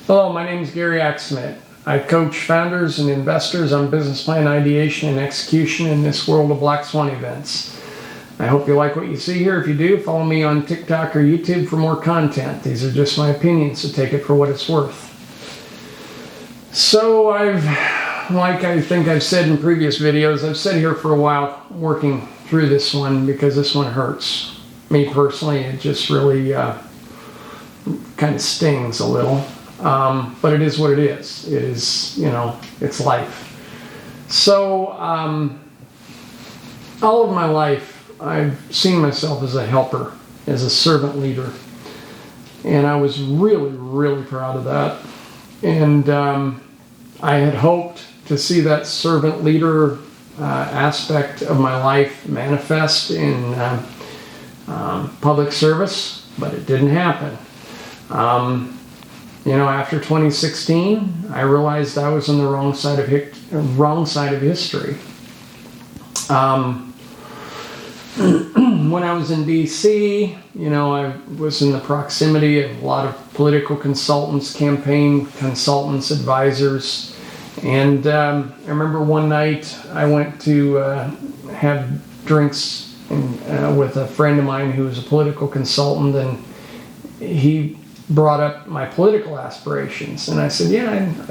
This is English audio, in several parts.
Hello, my name is Gary Axsmith. I coach founders and investors on business plan ideation and execution in this world of Black Swan events. I hope you like what you see here. If you do, follow me on TikTok or YouTube for more content. These are just my opinions, so take it for what it's worth. So like I think I've said in previous videos, I've sat here for a while working through this one because this one hurts. Me personally, it just really kind of stings a little. But it is what it is. It is, it's life. So, all of my life, I've seen myself as a helper, as a servant leader. And I was really, really proud of that. And I had hoped to see that servant leader aspect of my life manifest in public service, but it didn't happen. After 2016, I realized I was on the wrong side of history. When I was in DC, I was in the proximity of a lot of political consultants, campaign consultants, advisors. And I remember one night I went to have drinks with a friend of mine who was a political consultant, and he brought up my political aspirations, and I said, I'd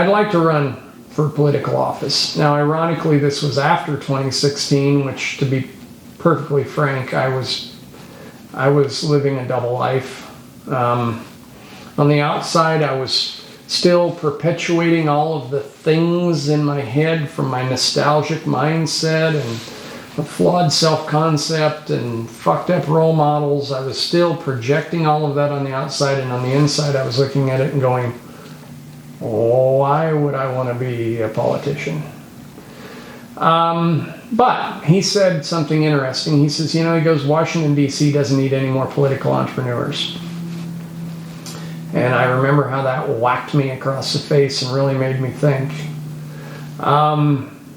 like to run for political office. Now, ironically, this was after 2016, which, to be perfectly frank, I was living a double life. On the outside, I was still perpetuating all of the things in my head from my nostalgic mindset and a flawed self-concept and fucked up role models. I was still projecting all of that on the outside, and on the inside I was looking at it and going, why would I want to be a politician? But he said something interesting. He says, he goes, Washington, D.C. doesn't need any more political entrepreneurs. And I remember how that whacked me across the face and really made me think.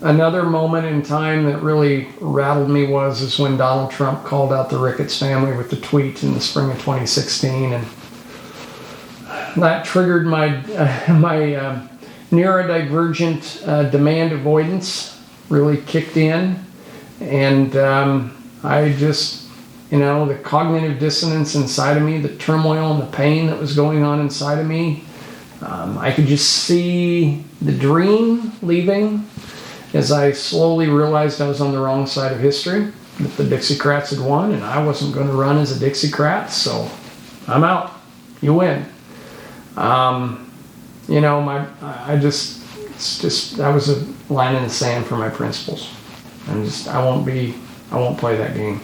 Another moment in time that really rattled me is when Donald Trump called out the Ricketts family with the tweet in the spring of 2016, and that triggered my neurodivergent demand avoidance really kicked in, and I just, the cognitive dissonance inside of me, the turmoil and the pain that was going on inside of me, I could just see the dream leaving. As I slowly realized I was on the wrong side of history, that the Dixiecrats had won, and I wasn't going to run as a Dixiecrat, so I'm out. You win. That was a line in the sand for my principles. I won't play that game.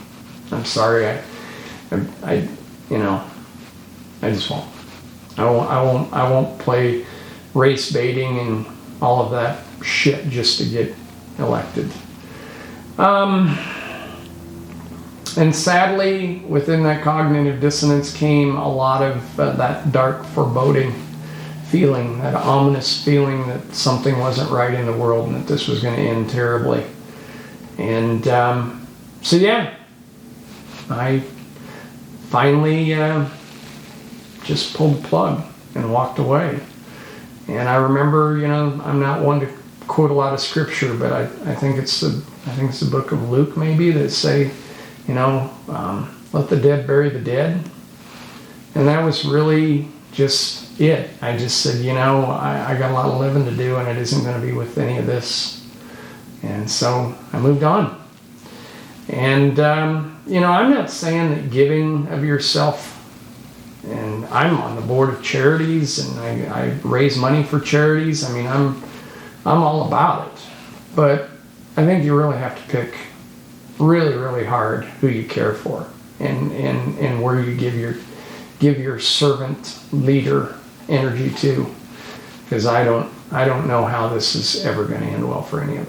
I'm sorry. I just won't. I won't play race baiting and all of that shit just to get elected. And sadly, within that cognitive dissonance came a lot of that dark foreboding feeling, that ominous feeling that something wasn't right in the world and that this was going to end terribly. And I finally just pulled the plug and walked away. And I remember, I'm not one to quote a lot of scripture, but I think it's the book of Luke maybe that say, let the dead bury the dead. And that was really just it. I just said, I got a lot of living to do, and it isn't going to be with any of this. And so I moved on. And, I'm not saying that giving of yourself, and I'm on the board of charities, and I raise money for charities. I mean, I'm all about it. But I think you really have to pick really, really hard who you care for and where you give your servant leader energy to. Because I don't know how this is ever going to end well for any of us.